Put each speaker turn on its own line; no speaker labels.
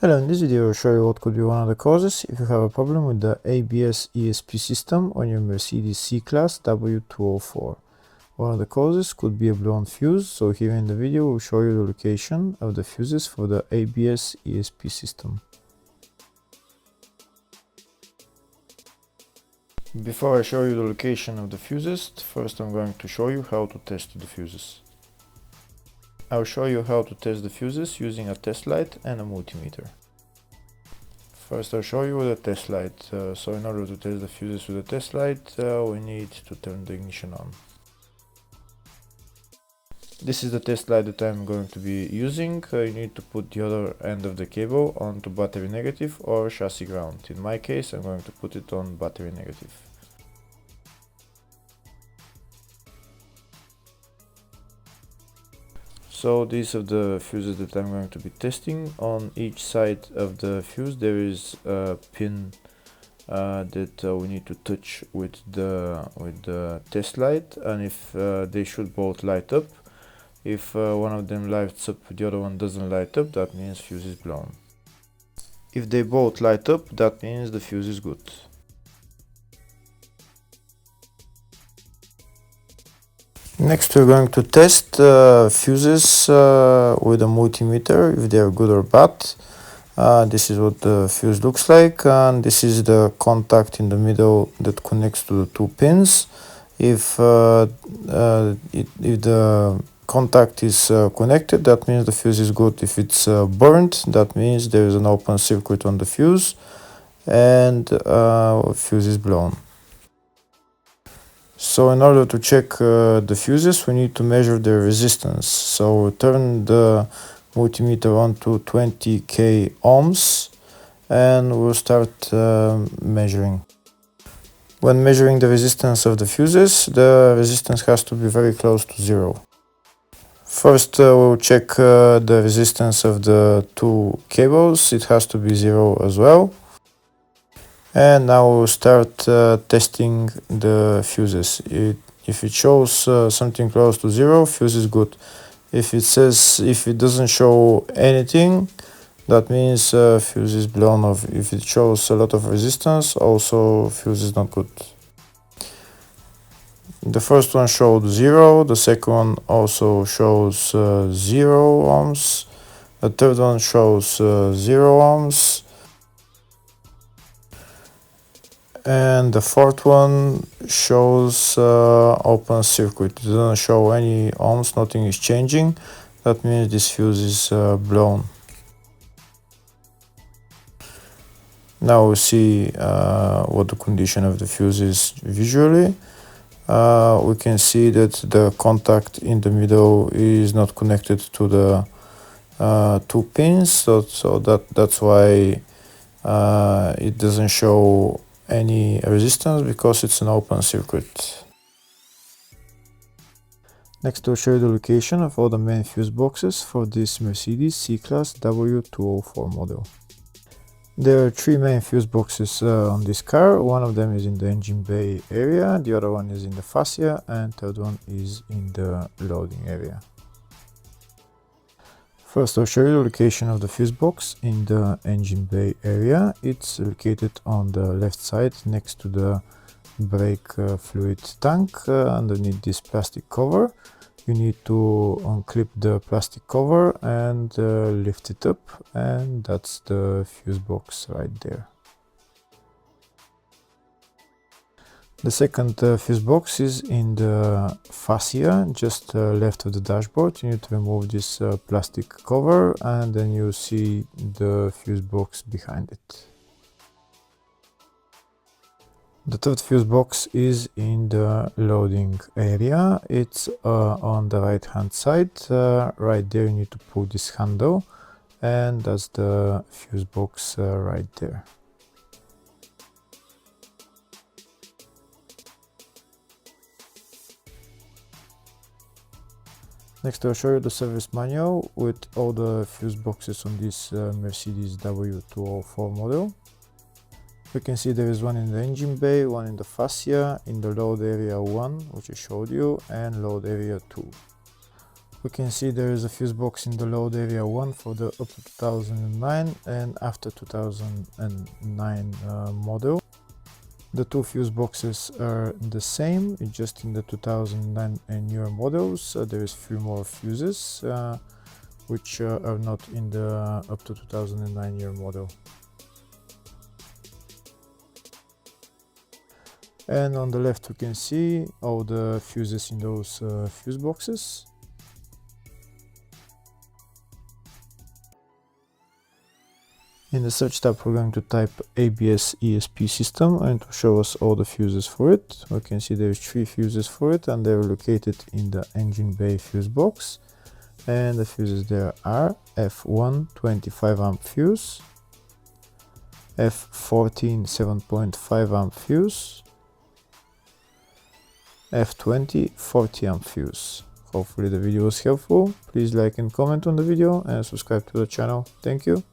Hello, in this video I'll show you what could be one of the causes if you have a problem with the ABS ESP system on your Mercedes C-Class W204. One of the causes could be a blown fuse, so here in the video we'll show you the location of the fuses for the ABS ESP system. Before I show you the location of the fuses, first I'm going to show you how to test the fuses. I'll show you how to test the fuses using a test light and a multimeter. First I'll show you with a test light. So in order to test the fuses with a test light, we need to turn the ignition on. This is the test light that I'm going to be using. You need to put the other end of the cable onto battery negative or chassis ground. In my case I'm going to put it on battery negative. So these are the fuses that I'm going to be testing. On each side of the fuse there is a pin that we need to touch with the test light, and if they should both light up. If one of them lights up, the other one doesn't light up, that means fuse is blown. If they both light up, that means the fuse is good. Next we're going to test fuses with a multimeter, if they are good or bad. This is what the fuse looks like, and this is the contact in the middle that connects to the two pins. If the contact is connected, that means the fuse is good. If it's burnt, that means there is an open circuit on the fuse and fuse is blown. So in order to check the fuses, we need to measure their resistance. So we turn the multimeter on to 20k ohms and we'll start measuring. When measuring the resistance of the fuses, the resistance has to be very close to zero. First we'll check the resistance of the two cables. It has to be zero as well. And now we'll start testing the fuses. If it shows something close to zero, fuse is good. If it doesn't show anything, that means fuse is blown off. If it shows a lot of resistance, also fuse is not good. The first one showed 0, the second one also shows 0 ohms, the third one shows 0 ohms, and the fourth one shows open circuit. It doesn't show any ohms, nothing is changing. That means this fuse is blown. Now we'll see what the condition of the fuse is visually. We can see that the contact in the middle is not connected to the two pins, so that's why it doesn't show any resistance, because it's an open circuit. Next I'll show you the location of all the main fuse boxes for this Mercedes C-Class W204 model. There are three main fuse boxes on this car. One of them is in the engine bay area, the other one is in the fascia, and third one is in the loading area. First I'll show you the location of the fuse box in the engine bay area. It's located on the left side next to the brake fluid tank, underneath this plastic cover. You need to unclip the plastic cover and lift it up, and that's the fuse box right there. The second fuse box is in the fascia, just left of the dashboard. You need to remove this plastic cover, and then you see the fuse box behind it. The third fuse box is in the loading area. It's on the right hand side. Right there you need to pull this handle, and that's the fuse box right there. Next I'll show you the service manual with all the fuse boxes on this Mercedes W204 model. We can see there is one in the engine bay, one in the fascia, in the load area 1, which I showed you, and load area 2. We can see there is a fuse box in the load area 1 for the up to 2009 and after 2009 model. The two fuse boxes are the same, it's just in the 2009 and newer models there is few more fuses which are not in the up to 2009 year model. And on the left we can see all the fuses in those fuse boxes. In the search tab we're going to type ABS ESP System and to show us all the fuses for it. We can see there's 3 fuses for it and they're located in the engine bay fuse box. And the fuses there are F1 25 amp fuse, F14 7.5 amp fuse, F20 40 amp fuse. Hopefully the video was helpful. Please like and comment on the video and subscribe to the channel. Thank you.